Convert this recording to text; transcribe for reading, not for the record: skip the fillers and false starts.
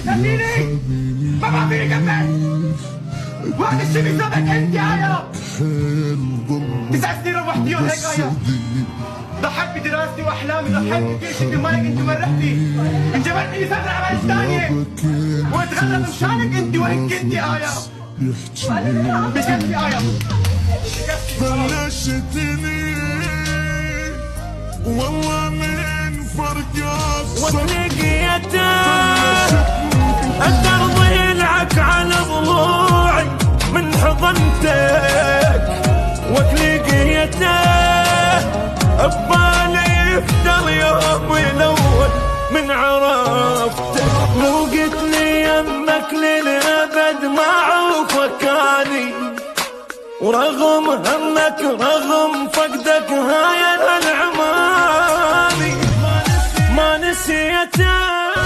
تهديني ما بعطيني كفي. وهذا الشيء بسببك انت يا 9 سنين روحتيهم هيك يا. ضحيت بدراستي واحلامي، ضحيت بكل شيء مالك انت ورحتي، انجبرتني بسبب اعمال ثانيه واتغلب مشانك انت. وين كنت يا آية؟ بكفي آية، بلشتني والله من فرقة وتلقيته الدرب يلعك على ضلوعي من حضنتك، وتلقيته ببالي يفدى يوم الاول من عرفتك. لو قلت لي يمك للابد ما عوفك اني، ورغم همك رغم فقدك هاي العماني ما نسيتك.